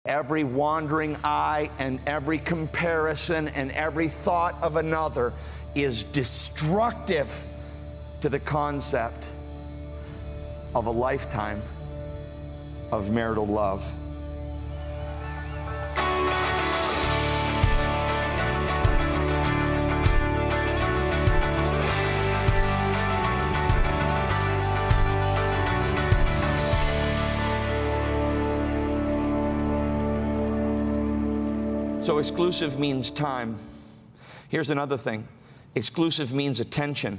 Every wandering eye and every comparison and every thought of another is destructive to the concept of a lifetime of marital love. So exclusive means time. Here's another thing. Exclusive means attention.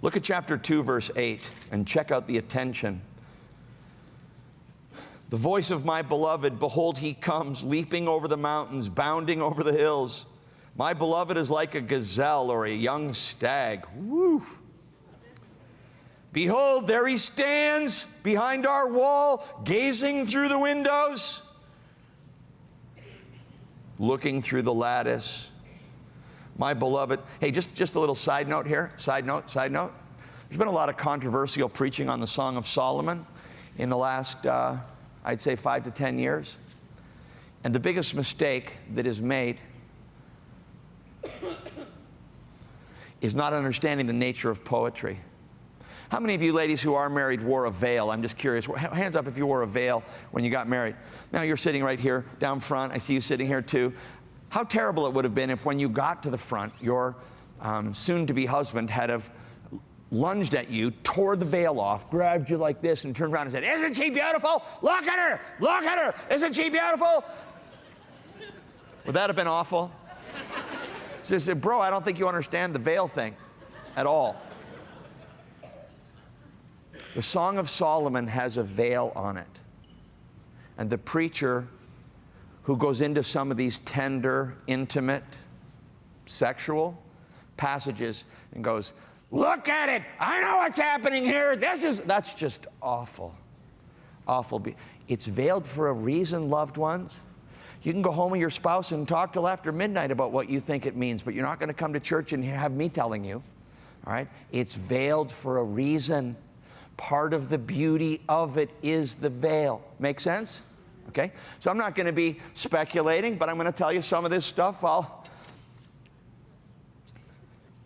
Look at chapter 2, verse 8, and check out the attention. The voice of my beloved, behold, he comes, leaping over the mountains, bounding over the hills. My beloved is like a gazelle or a young stag. Woo! Behold, there he stands behind our wall, gazing through the windows, looking through the lattice. My beloved, hey, just a little side note here, side note. There's been a lot of controversial preaching on the Song of Solomon in the last, I'd say 5 to 10 years. And the biggest mistake that is made is not understanding the nature of poetry. How many of you ladies who are married wore a veil? I'm just curious. Hands up if you wore a veil when you got married. Now you're sitting right here down front. I see you sitting here too. How terrible it would have been if when you got to the front, your soon-to-be husband had have lunged at you, tore the veil off, grabbed you like this, and turned around and said, "Isn't she beautiful? Look at her! Look at her! Isn't she beautiful?" Would that have been awful? So I said, "Bro, I don't think you understand the veil thing at all." The Song of Solomon has a veil on it. And the preacher who goes into some of these tender, intimate, sexual passages and goes, "Look at it! I know what's happening here! That's just awful. Awful. It's veiled for a reason, loved ones. You can go home with your spouse and talk till after midnight about what you think it means, but you're not going to come to church and have me telling you. All right? It's veiled for a reason. Part of the beauty of it is the veil. Make sense? Okay? So I'm not going to be speculating, but I'm going to tell you some of this stuff I'll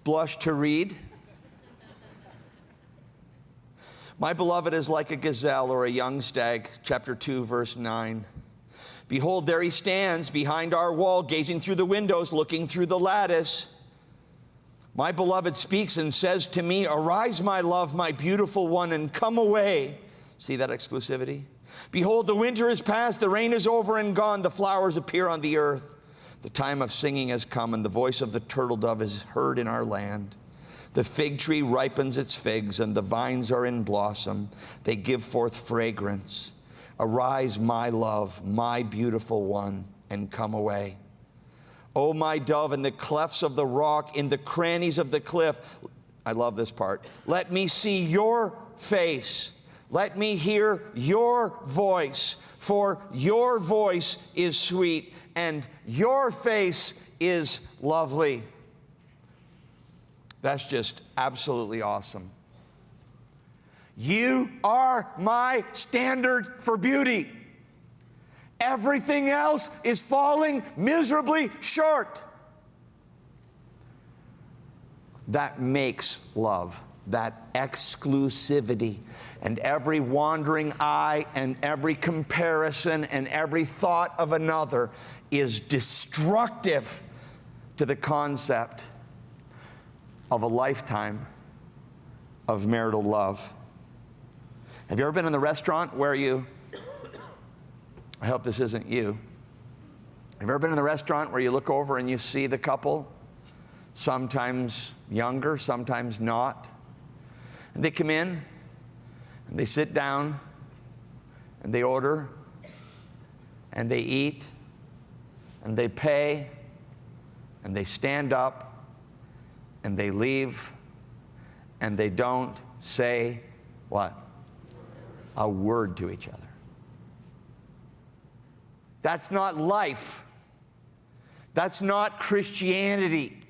blush to read. My beloved is like a gazelle or a young stag, chapter 2, verse 9. Behold, there he stands behind our wall, gazing through the windows, looking through the lattice. My beloved speaks and says to me, "Arise, my love, my beautiful one, and come away." See that exclusivity? Behold, the winter is past, the rain is over and gone, the flowers appear on the earth. The time of singing has come, and the voice of the turtle dove is heard in our land. The fig tree ripens its figs, and the vines are in blossom. They give forth fragrance. Arise, my love, my beautiful one, and come away. O my dove, in the clefts of the rock, in the crannies of the cliff. I love this part. Let me see your face. Let me hear your voice. For your voice is sweet, and your face is lovely. That's just absolutely awesome. You are my standard for beauty. Everything else is falling miserably short. That makes love, that exclusivity. And every wandering eye and every comparison and every thought of another is destructive to the concept of a lifetime of marital love. Have you ever been in the restaurant where I hope this isn't you. Have you ever been in a restaurant where you look over and you see the couple, sometimes younger, sometimes not, and they come in and they sit down and they order and they eat and they pay and they stand up and they leave and they don't say what? A word to each other. That's not life. That's not Christianity.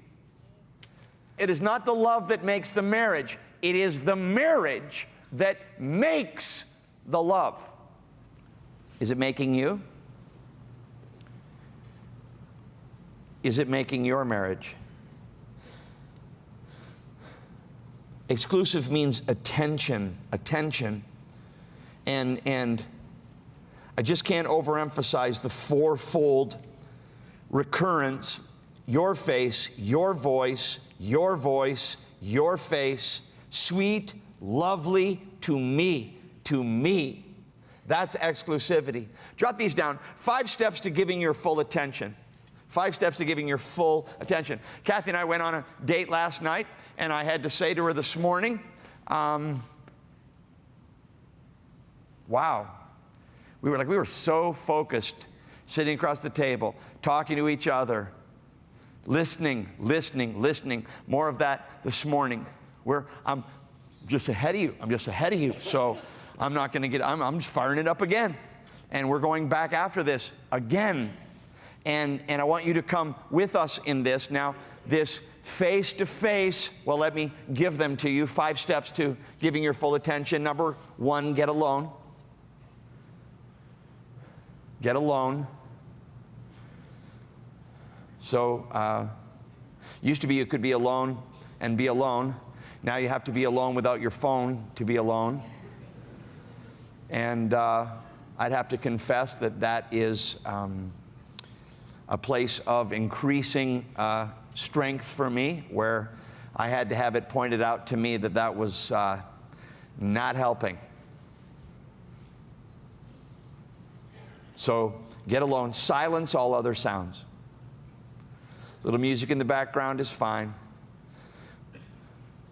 It is not the love that makes the marriage. It is the marriage that makes the love. Is it making you? is it making your marriage? Exclusive means attention. And I just can't overemphasize the fourfold recurrence: your face, your voice, your voice, your face, sweet, lovely, to me, to me. That's exclusivity. Jot these down. 5 steps to giving your full attention. 5 steps to giving your full attention. Kathy and I went on a date last night, and I had to say to her this morning, wow. We were so focused, sitting across the table, talking to each other, listening. More of that this morning. I'm just ahead of you. So I'm not going to get, I'm just firing it up again. And we're going back after this again. And I want you to come with us in this. Now, this face-to-face, well, let me give them to you. 5 steps to giving your full attention. Number 1, get alone. Get alone. So, used to be you could be alone and be alone. Now you have to be alone without your phone to be alone. And I'd have to confess that is a place of increasing strength for me, where I had to have it pointed out to me that was not helping. So get alone. Silence all other sounds. Little music in the background is fine,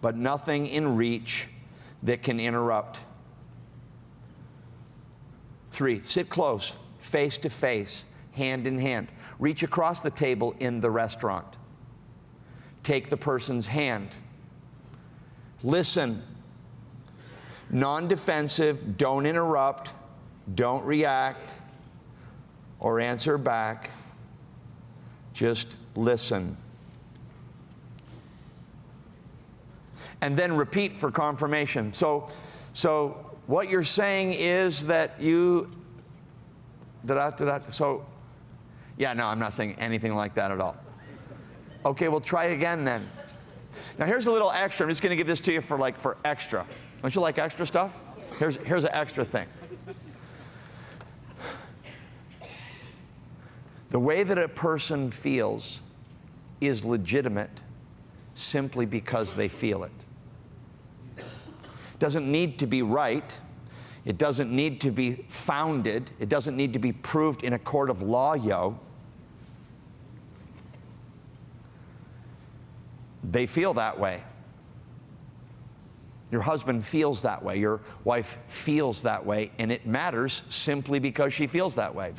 but nothing in reach that can interrupt. 3, sit close, face to face, hand in hand. Reach across the table in the restaurant. Take the person's hand. Listen. Non-defensive, don't interrupt, don't react or answer back. Just listen. And then repeat for confirmation. So what you're saying is that you, so, yeah, no, I'm not saying anything like that at all. Okay, well, try again then. Now here's a little extra. I'm just going to give this to you for extra. Don't you like extra stuff? Here's an extra thing. The way that a person feels is legitimate simply because they feel it. It doesn't need to be right. It doesn't need to be founded. It doesn't need to be proved in a court of law, They feel that way. Your husband feels that way. Your wife feels that way, and it matters simply because she feels that way.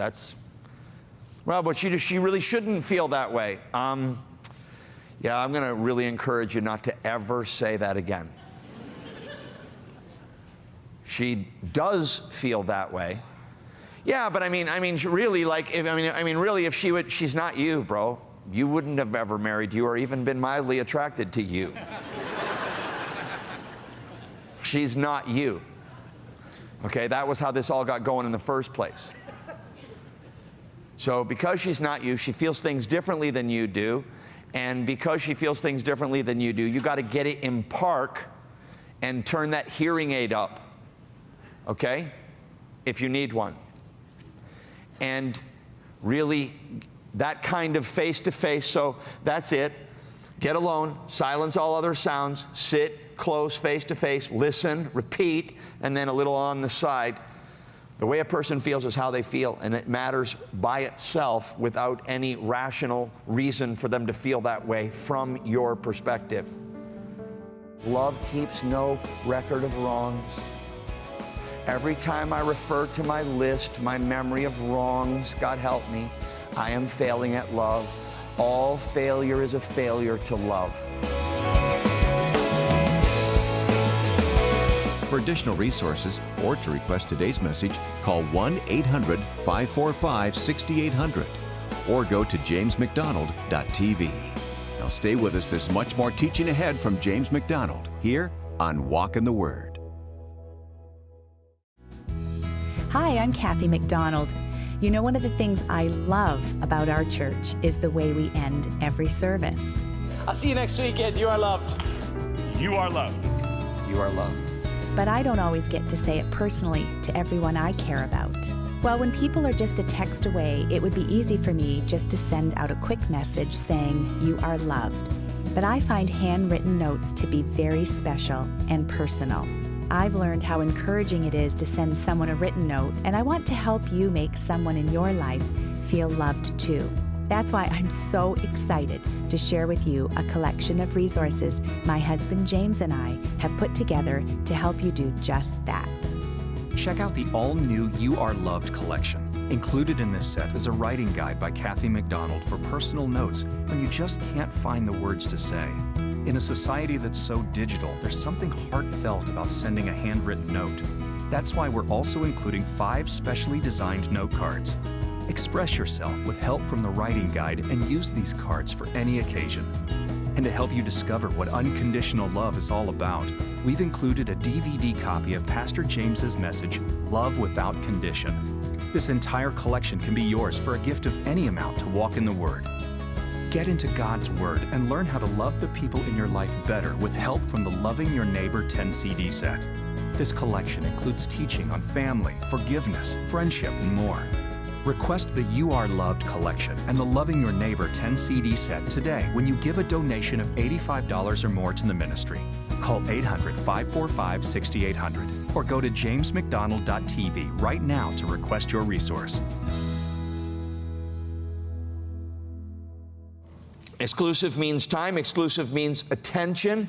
Well, but she really shouldn't feel that way. Yeah, I'm going to really encourage you not to ever say that again. She does feel that way. Yeah, but I mean, really, really, if she's not you, bro. You wouldn't have ever married you or even been mildly attracted to you. She's not you. Okay, that was how this all got going in the first place. So because she's not you, she feels things differently than you do. And because she feels things differently than you do, you got to get it in park and turn that hearing aid up. Okay? If you need one. And really, that kind of face-to-face, so that's it. Get alone, silence all other sounds, sit close, face-to-face, listen, repeat, and then a little on the side. The way a person feels is how they feel, and it matters by itself without any rational reason for them to feel that way from your perspective. Love keeps no record of wrongs. Every time I refer to my list, my memory of wrongs, God help me, I am failing at love. All failure is a failure to love. For additional resources or to request today's message, call 1-800-545-6800 or go to jamesmcdonald.tv. Now stay with us. There's much more teaching ahead from James MacDonald here on Walk in the Word. Hi, I'm Kathy MacDonald. You know, one of the things I love about our church is the way we end every service. I'll see you next weekend. You are loved. You are loved. You are loved. But I don't always get to say it personally to everyone I care about. Well, when people are just a text away, it would be easy for me just to send out a quick message saying, "You are loved." But I find handwritten notes to be very special and personal. I've learned how encouraging it is to send someone a written note, and I want to help you make someone in your life feel loved too. That's why I'm so excited to share with you a collection of resources my husband James and I have put together to help you do just that. Check out the all-new You Are Loved collection. Included in this set is a writing guide by Kathy MacDonald for personal notes when you just can't find the words to say. In a society that's so digital, there's something heartfelt about sending a handwritten note. That's why we're also including 5 specially designed note cards. Express yourself with help from the writing guide and use these cards for any occasion. And to help you discover what unconditional love is all about, we've included a DVD copy of Pastor James's message, Love Without Condition. This entire collection can be yours for a gift of any amount to walk in the Word. Get into God's Word and learn how to love the people in your life better with help from the Loving Your Neighbor 10 CD set. This collection includes teaching on family, forgiveness, friendship, and more. Request the You Are Loved collection and the Loving Your Neighbor 10 CD set today when you give a donation of $85 or more to the ministry. Call 800-545-6800 or go to jamesmcdonald.tv right now to request your resource. Exclusive means time. Exclusive means attention.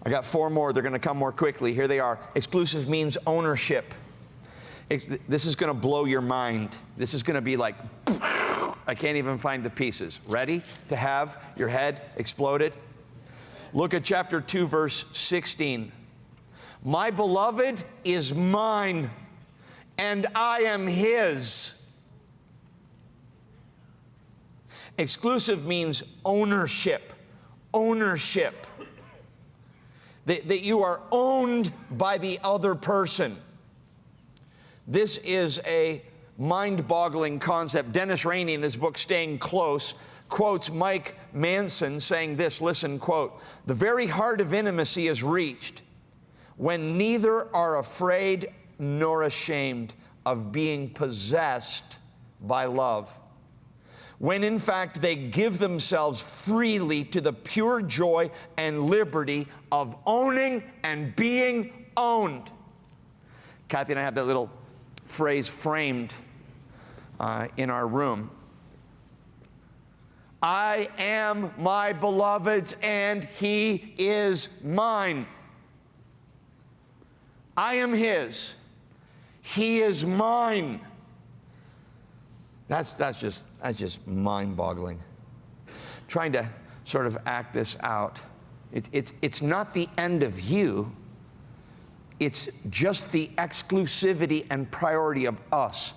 I got 4 more. They're going to come more quickly. Here they are. Exclusive means ownership. This is going to blow your mind. This is going to be like, I can't even find the pieces. Ready to have your head exploded? Look at chapter 2, verse 16. My beloved is mine, and I am his. Exclusive means ownership. Ownership. That you are owned by the other person. This is a mind-boggling concept. Dennis Rainey, in his book, Staying Close, quotes Mike Manson saying this, listen, quote, "The very heart of intimacy is reached when neither are afraid nor ashamed of being possessed by love. When in fact they give themselves freely to the pure joy and liberty of owning and being owned." Kathy and I have that little phrase framed in our room. I am my beloved's and he is mine. I am his. He is mine. That's just mind-boggling. Trying to sort of act this out. It's not the end of you. It's just the exclusivity and priority of us.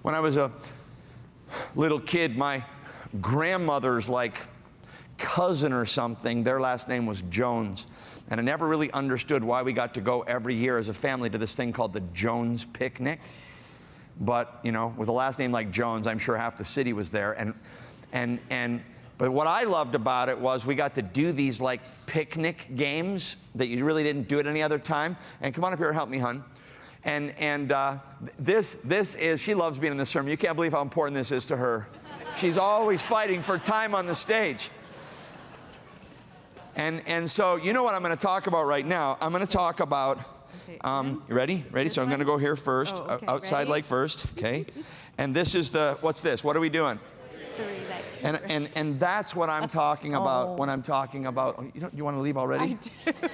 When I was a little kid, my grandmother's like cousin or something, their last name was Jones. And I never really understood why we got to go every year as a family to this thing called the Jones Picnic. But, you know, with a last name like Jones, I'm sure half the city was there. But what I loved about it was we got to do these like picnic games that you really didn't do at any other time. And come on up here and help me, hon. This is, she loves being in this sermon. You can't believe how important this is to her. She's always fighting for time on the stage. And so, you know what I'm going to talk about right now? I'm going to talk about, you ready? Ready? So I'm going to go here first, outside ready? leg first, okay? And this is the, what's this? What are we doing? And that's what I'm talking about when I'm talking about, you want to leave already? I do.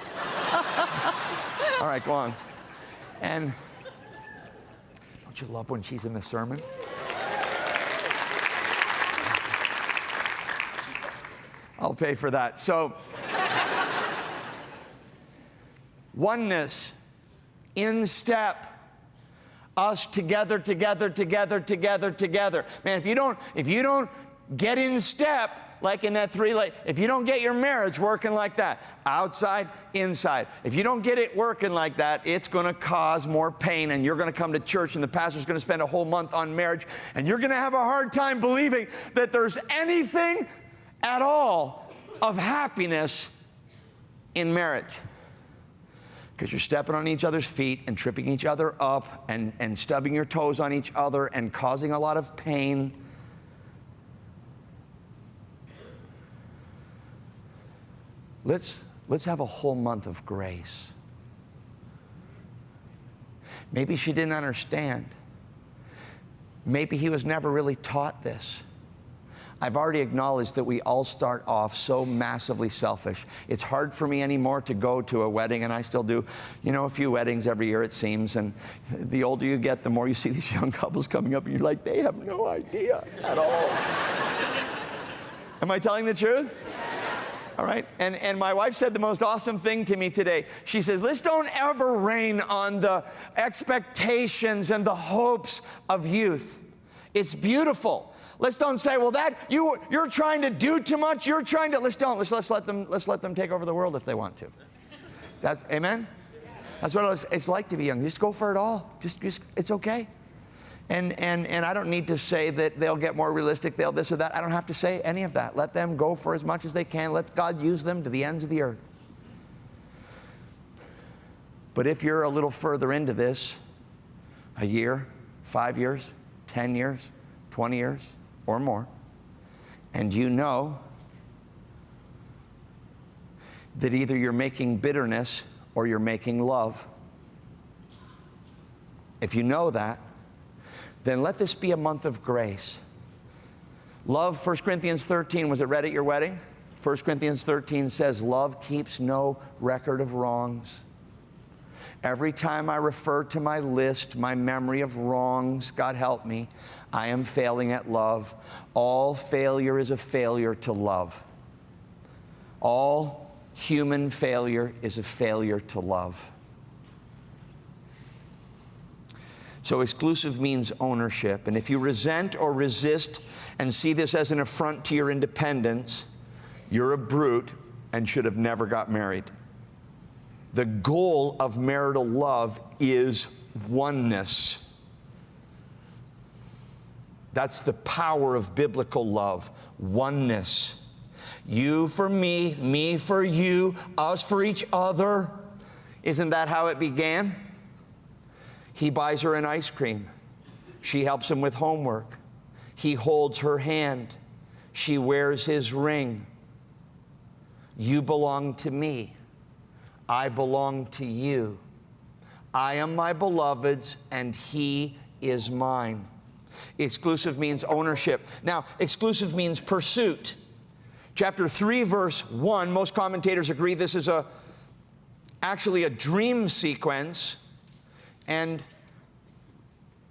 All right, go on. And don't you love when she's in the sermon? I'll pay for that. So, oneness, in step, us together, together, together, together, together. Man, if you don't get in step, like in that if you don't get your marriage working like that, outside, inside, if you don't get it working like that, it's going to cause more pain, and you're going to come to church and the pastor's going to spend a whole month on marriage, and you're going to have a hard time believing that there's anything at all of happiness in marriage. Because you're stepping on each other's feet and tripping each other up and stubbing your toes on each other and causing a lot of pain. Let's have a whole month of grace. Maybe she didn't understand. Maybe he was never really taught this. I've already acknowledged that we all start off so massively selfish. It's hard for me anymore to go to a wedding, and I still do, a few weddings every year, it seems. And the older you get, the more you see these young couples coming up, and you're like, they have no idea at all. Am I telling the truth? All right, and my wife said the most awesome thing to me today. She says, let's don't ever rain on the expectations and the hopes of youth. It's beautiful. Let's don't say, well, you're trying to do too much. Let's let them take over the world if they want to. Amen? That's what it's like to be young. Just go for it all. Just it's okay. And I don't need to say that they'll get more realistic, they'll this or that. I don't have to say any of that. Let them go for as much as they can. Let God use them to the ends of the earth. But if you're a little further into this, a year, 5 years, 10 years, 20 years, or more, and you know that either you're making bitterness or you're making love. If you know that, then let this be a month of grace. Love, 1 Corinthians 13, was it read at your wedding? 1 Corinthians 13 says, love keeps no record of wrongs. Every time I refer to my list, my memory of wrongs, God help me, I am failing at love. All failure is a failure to love. All human failure is a failure to love. So exclusive means ownership. And if you resent or resist and see this as an affront to your independence, you're a brute and should have never got married. The goal of marital love is oneness. That's the power of biblical love, oneness. You for me, me for you, us for each other. Isn't that how it began? He buys her an ice cream. She helps him with homework. He holds her hand. She wears his ring. You belong to me. I belong to you. I am my beloved's, and he is mine. Exclusive means ownership. Now, exclusive means pursuit. Chapter 3, verse 1, most commentators agree this is actually a dream sequence. And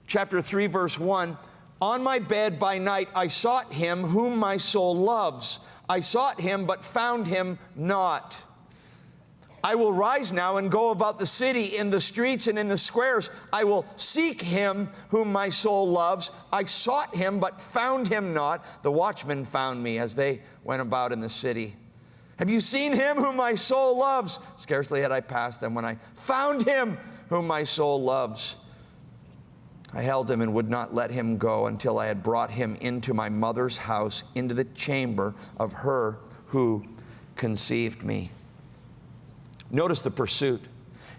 chapter 3, verse 1, on my bed by night I sought him whom my soul loves. I sought him, but found him not. I will rise now and go about the city in the streets and in the squares. I will seek him whom my soul loves. I sought him, but found him not. The watchmen found me as they went about in the city. Have you seen him whom my soul loves? Scarcely had I passed them when I found him whom my soul loves. I held him and would not let him go until I had brought him into my mother's house, into the chamber of her who conceived me. Notice the pursuit.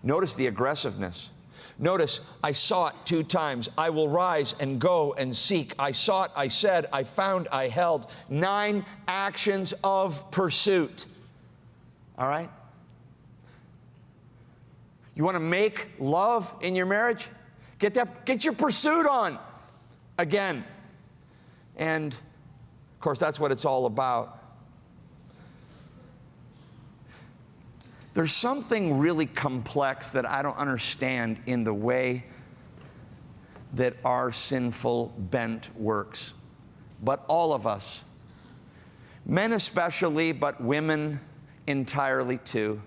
Notice the aggressiveness. Notice, I sought 2 times. I will rise and go and seek. I sought, I said, I found, I held. 9 actions of pursuit. All right? You want to make love in your marriage? Get your pursuit on again. And, of course, that's what it's all about. There's something really complex that I don't understand in the way that our sinful bent works. But all of us, men especially, but women entirely too,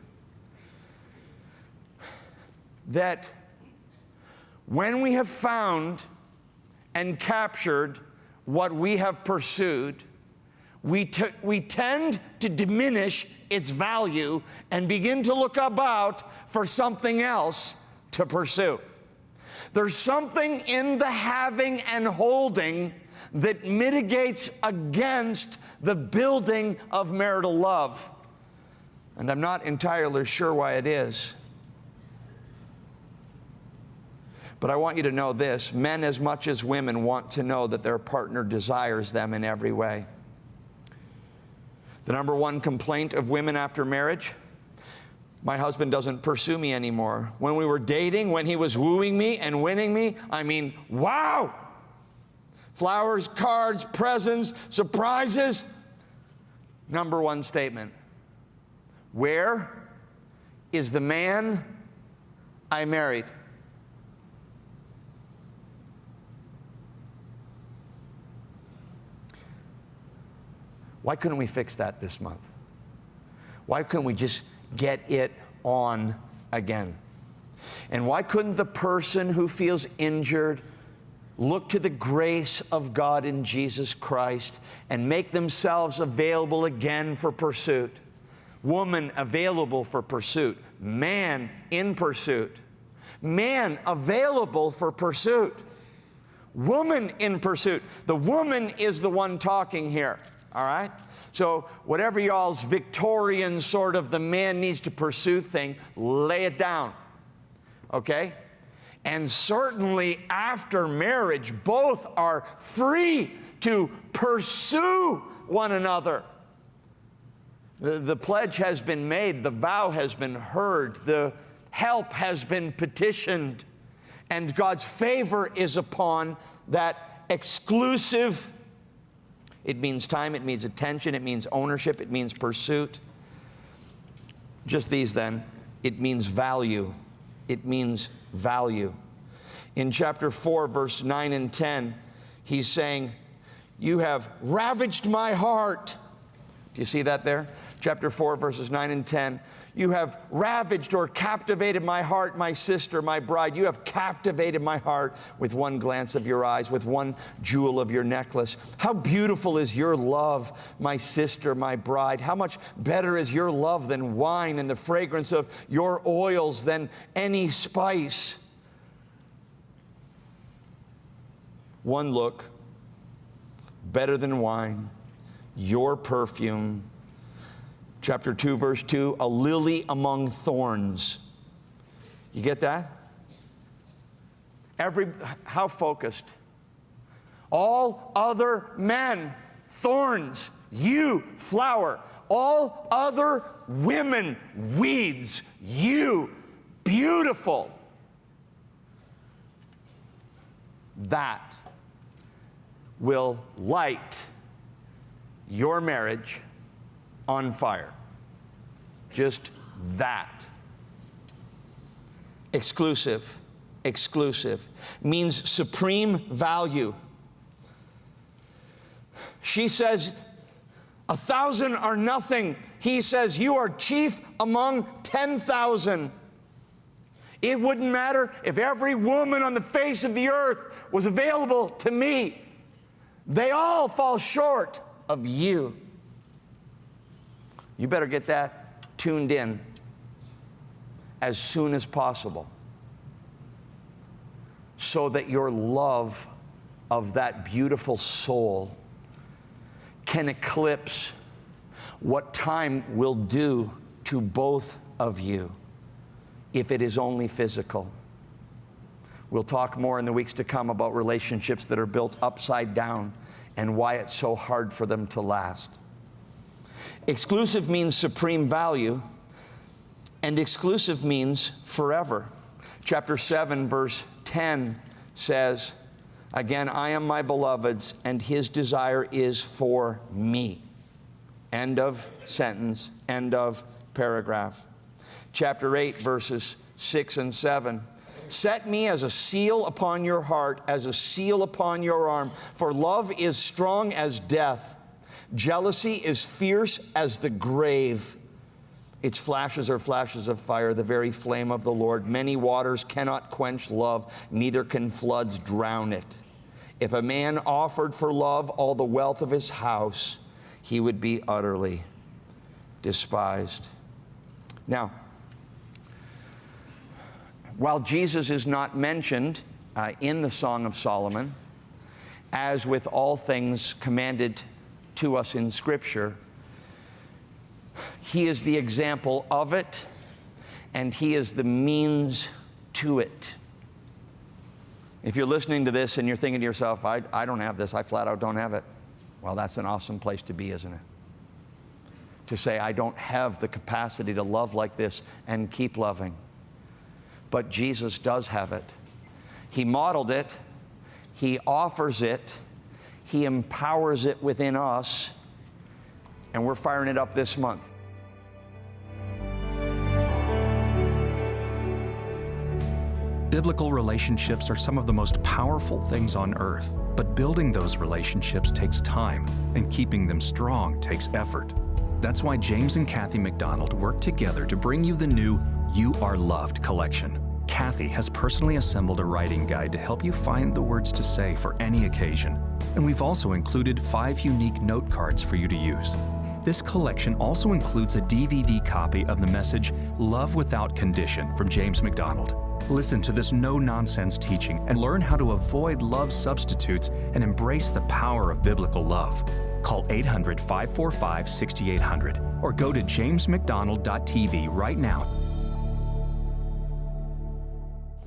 that when we have found and captured what we have pursued, we tend to diminish its value and begin to look about for something else to pursue. There's something in the having and holding that mitigates against the building of marital love. And I'm not entirely sure why it is. But I want you to know this: men as much as women want to know that their partner desires them in every way. The number one complaint of women after marriage: my husband doesn't pursue me anymore. When we were dating, when he was wooing me and winning me, I mean, wow! Flowers, cards, presents, surprises. Number one statement: where is the man I married? Why couldn't we fix that this month? Why couldn't we just get it on again? And why couldn't the person who feels injured look to the grace of God in Jesus Christ and make themselves available again for pursuit? Woman available for pursuit. Man in pursuit. Man available for pursuit. Woman in pursuit. The woman is the one talking here. All right? So whatever y'all's Victorian sort of the man needs to pursue thing, lay it down. Okay? And certainly after marriage, both are free to pursue one another. The pledge has been made, the vow has been heard, the help has been petitioned, and God's favor is upon that exclusive. It means time, it means attention, it means ownership, it means pursuit. Just these then. It means value. It means value. In chapter 4, verse 9 and 10, he's saying, you have ravaged my heart. Do you see that there? Chapter 4, verses 9 and 10. You have ravaged or captivated my heart, my sister, my bride. You have captivated my heart with one glance of your eyes, with one jewel of your necklace. How beautiful is your love, my sister, my bride. How much better is your love than wine, and the fragrance of your oils than any spice. One look, better than wine, your perfume. Chapter 2, verse 2, a lily among thorns. You get that? How focused? All other men, thorns. You, flower. All other women, weeds. You, beautiful. That will light your marriage on fire. Just that. Exclusive. Exclusive means supreme value. She says, 1,000 are nothing. He says, you are chief among 10,000. It wouldn't matter if every woman on the face of the earth was available to me. They all fall short of you. You better get that tuned in as soon as possible, so that your love of that beautiful soul can eclipse what time will do to both of you if it is only physical. We'll talk more in the weeks to come about relationships that are built upside down and why it's so hard for them to last. Exclusive means supreme value, and exclusive means forever. Chapter 7, verse 10 says, again, I am my beloved's, and his desire is for me. End of sentence, end of paragraph. Chapter 8, verses 6 and 7. Set me as a seal upon your heart, as a seal upon your arm, for love is strong as death. Jealousy is fierce as the grave. Its flashes are flashes of fire, the very flame of the Lord. Many waters cannot quench love, neither can floods drown it. If a man offered for love all the wealth of his house, he would be utterly despised. Now, while Jesus is not mentioned in the Song of Solomon, as with all things commanded to us in Scripture, he is the example of it, and he is the means to it. If you're listening to this and you're thinking to yourself, I don't have this, I flat out don't have it, well, that's an awesome place to be, isn't it? To say, I don't have the capacity to love like this and keep loving. But Jesus does have it. He modeled it. He offers it. He empowers it within us. And we're firing it up this month. Biblical relationships are some of the most powerful things on earth, but building those relationships takes time, and keeping them strong takes effort. That's why James and Kathy MacDonald work together to bring you the new You Are Loved collection. Kathy has personally assembled a writing guide to help you find the words to say for any occasion, and we've also included 5 unique note cards for you to use. This collection also includes a DVD copy of the message Love Without Condition from James MacDonald. Listen to this no-nonsense teaching and learn how to avoid love substitutes and embrace the power of biblical love. Call 800-545-6800 or go to jamesmcdonald.tv right now.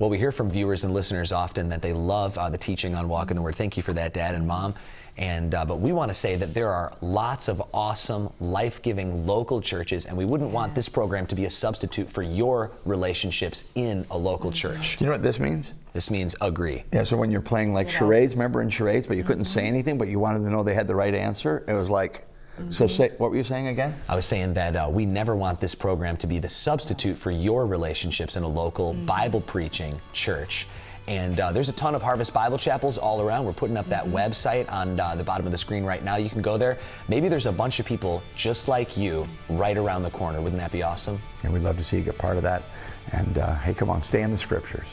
Well, we hear from viewers and listeners often that they love the teaching on Walk in the Word. Thank you for that, Dad and Mom. And but we want to say that there are lots of awesome, life-giving local churches, and we wouldn't want this program to be a substitute for your relationships in a local church. Do you know what this means? This means agree. Yeah, so when you're playing like charades, remember in charades, but you couldn't say anything, but you wanted to know they had the right answer? It was like, so say, what were you saying again? I was saying that we never want this program to be the substitute for your relationships in a local Bible-preaching church. And there's a ton of Harvest Bible Chapels all around. We're putting up that website on the bottom of the screen right now. You can go there. Maybe there's a bunch of people just like you right around the corner. Wouldn't that be awesome? And we'd love to see you get part of that. And hey, come on, stay in the Scriptures.